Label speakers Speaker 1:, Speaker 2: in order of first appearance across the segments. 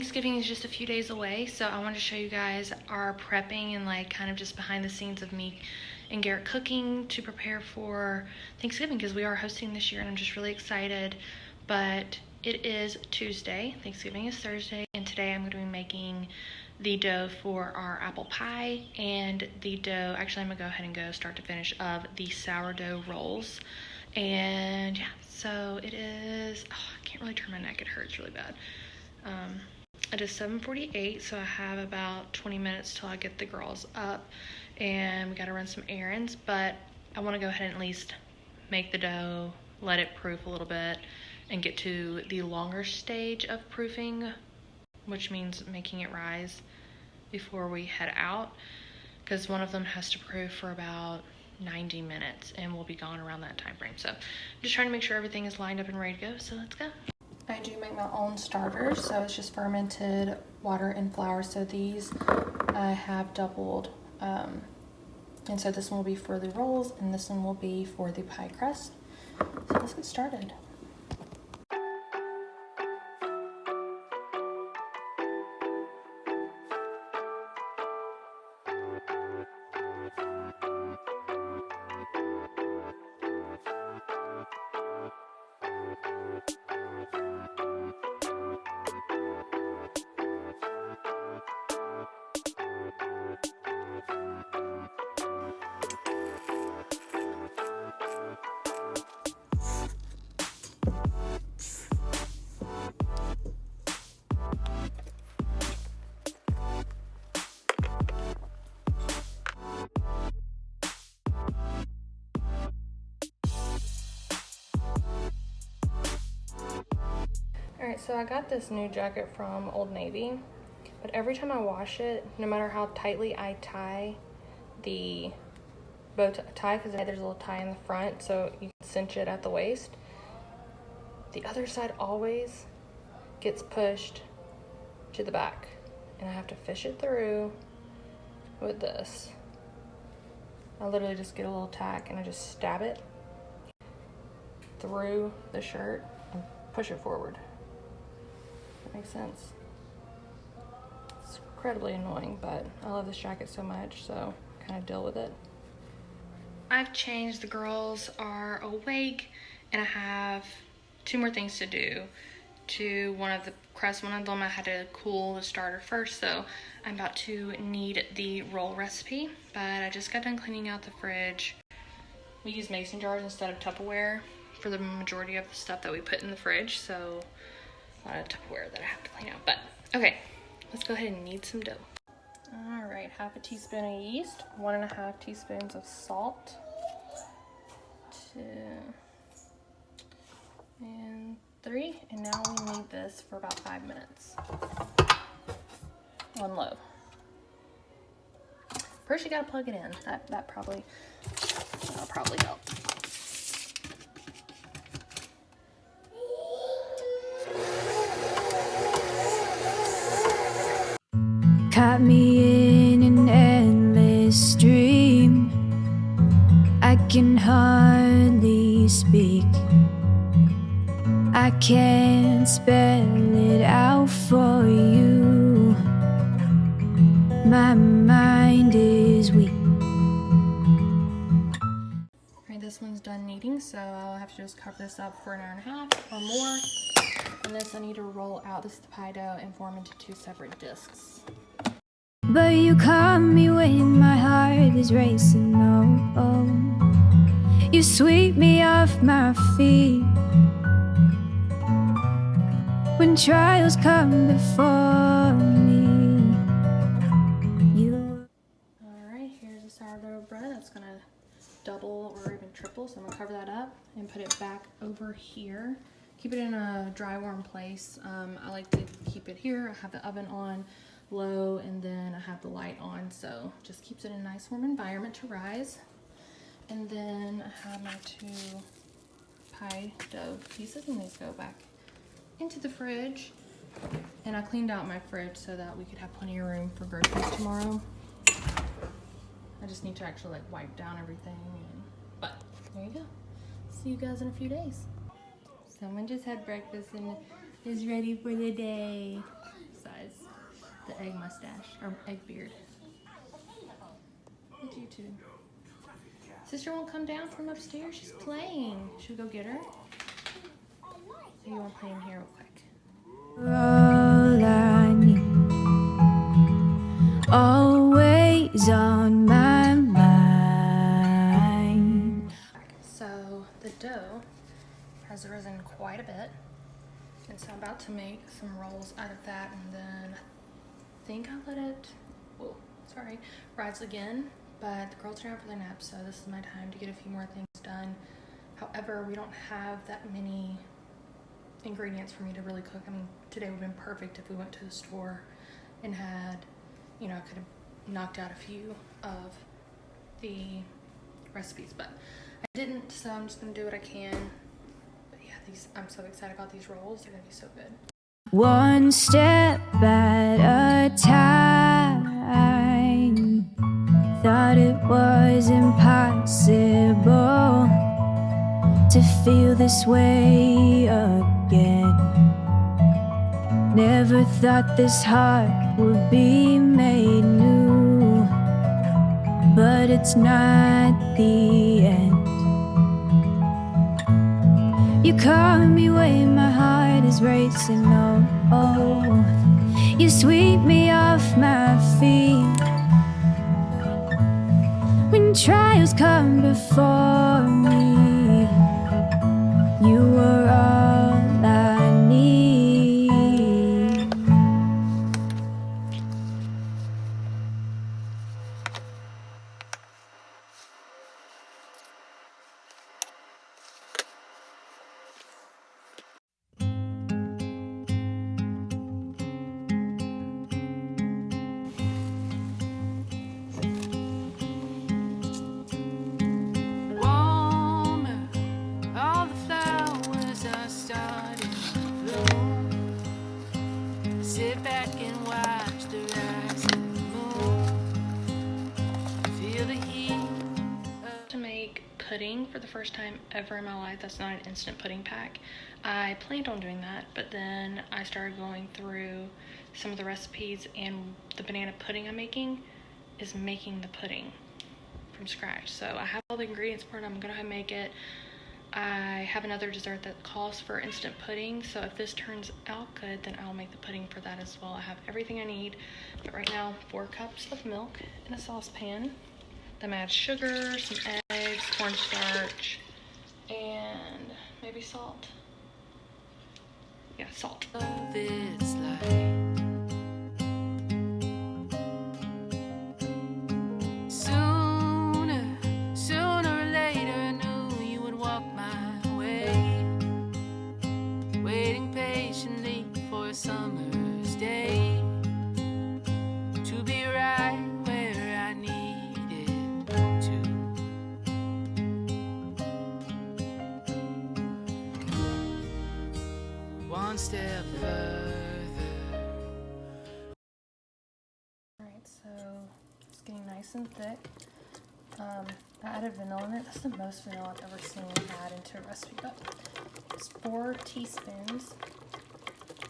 Speaker 1: Thanksgiving is just a few days away, so I wanted to show you guys our prepping and like kind of just behind the scenes of me and Garrett cooking to prepare for Thanksgiving, because we are hosting this year and I'm just really excited. But it is Tuesday, Thanksgiving is Thursday, and today I'm going to be making the dough for our apple pie and the dough, actually I'm going to go ahead and go start to finish, of the sourdough rolls. And yeah, so it is, I can't really turn my neck, it hurts really bad. It is 7:48, so I have about 20 minutes till I get the girls up, and we gotta run some errands, but I wanna go ahead and at least make the dough, let it proof a little bit, and get to the longer stage of proofing, which means making it rise before we head out, because one of them has to proof for about 90 minutes, and we'll be gone around that time frame. So I'm just trying to make sure everything is lined up and ready to go, so let's go. I do make my own starters, so it's just fermented water and flour. So these I have doubled, and so this one will be for the rolls and this one will be for the pie crust. So let's get started. Alright, so I got this new jacket from Old Navy, but every time I wash it, no matter how tightly I tie the bow tie, because there's a little tie in the front so you can cinch it at the waist, the other side always gets pushed to the back, and I have to fish it through with this. I literally just get a little tack and I just stab it through the shirt and push it forward. Makes sense. It's incredibly annoying, but I love this jacket so much, so kind of deal with it. I've changed, the girls are awake, and I have 2 more things to do to one of the crusts. One of them I had to cool the starter first, so I'm about to knead the roll recipe, but I just got done cleaning out the fridge. We use mason jars instead of Tupperware for the majority of the stuff that we put in the fridge, so a lot of Tupperware that I have to clean out. But okay, let's go ahead and knead some dough. All right, 1/2 teaspoon of yeast, 1.5 teaspoons of salt, 2 and 3, and now we knead this for about 5 minutes on low. First, you gotta plug it in. That'll probably help.
Speaker 2: Caught me in an endless dream. I can hardly speak. I can't spell it out for you. My mind is weak.
Speaker 1: Alright, this one's done kneading, so I'll have to just cover this up for 1.5 hours or more. And this I need to roll out. This is the pie dough and form into 2 separate discs.
Speaker 2: But you caught me when my heart is racing, oh. You sweep me off my feet when trials come before me.
Speaker 1: Alright, here's the sourdough bread. That's gonna double or even triple, so I'm gonna cover that up and put it back over here. Keep it in a dry, warm place. I like to keep it here. I have the oven on low, and then I have the light on, so just keeps it in a nice warm environment to rise. And then I have my 2 pie dough pieces, and these go back into the fridge. And I cleaned out my fridge so that we could have plenty of room for groceries tomorrow. I just need to actually like wipe down everything, but there you go. See you guys in a few days. Someone just had breakfast and is ready for the day. Excited. egg mustache, or egg beard. Look at you two. Sister won't come down from upstairs. She's playing. Should we go get her? Or you want to play in here real quick?
Speaker 2: All I need, always on my mind.
Speaker 1: So the dough has risen quite a bit, and so I'm about to make some rolls out of that, and then I think I'll let it, rise again. But the girls are out for their nap, so this is my time to get a few more things done. However, we don't have that many ingredients for me to really cook. I mean, today would have been perfect if we went to the store and had, I could have knocked out a few of the recipes, but I didn't, so I'm just gonna do what I can. But yeah, I'm so excited about these rolls. They're gonna be so good.
Speaker 2: One step at a time. Thought it was impossible to feel this way again. Never thought this heart would be made new, but it's not the end. You call me when my heart is racing, oh. You sweep me off my feet. When trials come before me, you were all I need.
Speaker 1: Pudding for the first time ever in my life. That's not an instant pudding pack. I planned on doing that, but then I started going through some of the recipes, and the banana pudding I'm making is making the pudding from scratch. So I have all the ingredients for it. I'm gonna make it. I have another dessert that calls for instant pudding, so if this turns out good, then I'll make the pudding for that as well. I have everything I need, but right now 4 cups of milk in a saucepan. Then add sugar, some eggs, cornstarch, and maybe salt. Yeah, salt.
Speaker 3: It's like sooner or later I knew you would walk my way, waiting patiently for a summer's day to be right where I needed to. One step further.
Speaker 1: Alright, so it's getting nice and thick. I added vanilla in it. That's the most vanilla I've ever seen add into a recipe, but it's 4 teaspoons.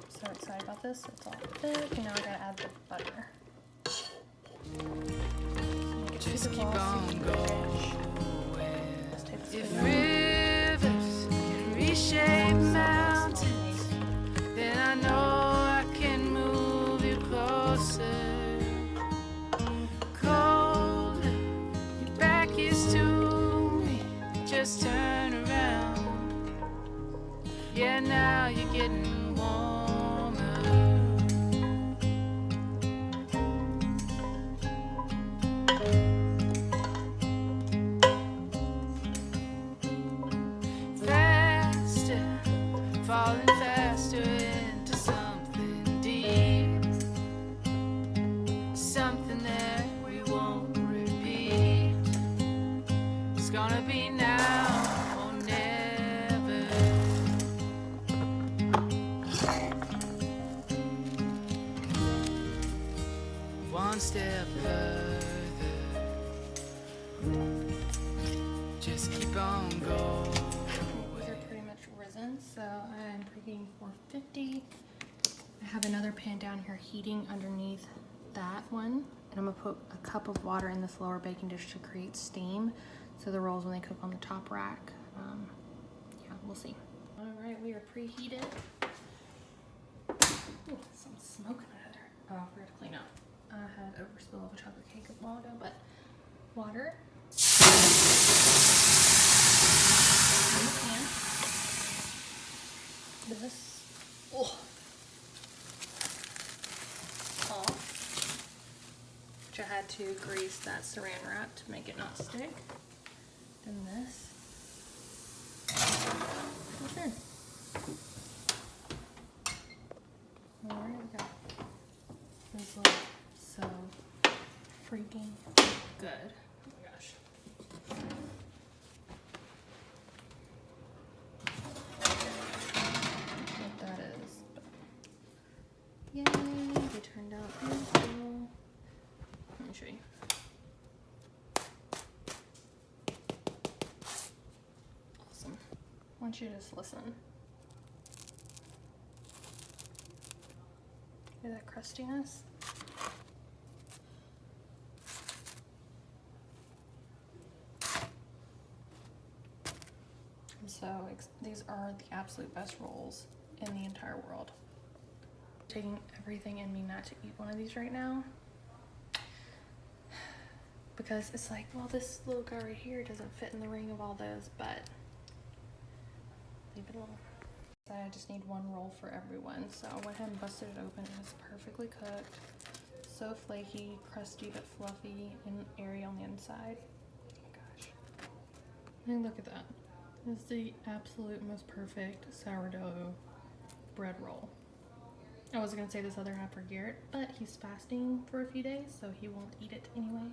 Speaker 1: So excited about this. It's all thick, and now I gotta add the butter.
Speaker 3: Just keep on going. If rivers can reshape mountains, then I know I can move you closer. Cold, your back is to me. Just turn around. Yeah, now you're getting warmer. Faster, falling faster into something deep, something that we won't repeat. It's gonna be now or never. One step further, just keep on going.
Speaker 1: These are pretty much risen, so I'm preheating 450. I have another pan down here heating underneath that one, and I'm gonna put a cup of water in this lower baking dish to create steam, so the rolls when they cook on the top rack, yeah, we'll see. All right, we are preheated. Ooh, some smoke in there. Oh, I forgot to clean up. I had overspill of a chocolate cake a while ago, but water. In the pan. This. Oh. Off. Which I had to grease that saran wrap to make it not stick. Then this. What's in? Alright, we got this look so freaking good. Oh my gosh. What that is. Yay, they turned out beautiful. Let me show you. Awesome. I want you to just listen. Hear that crustiness? So these are the absolute best rolls in the entire world. Taking everything in me not to eat one of these right now, because it's like, well, this little guy right here doesn't fit in the ring of all those, but leave it alone. I just need one roll for everyone, so I went ahead and busted it open. It was perfectly cooked, so flaky, crusty but fluffy, and airy on the inside. Oh my gosh. I mean, look at that. This is the absolute most perfect sourdough bread roll. I was gonna say this other half for Garrett, but he's fasting for a few days, so he won't eat it anyway.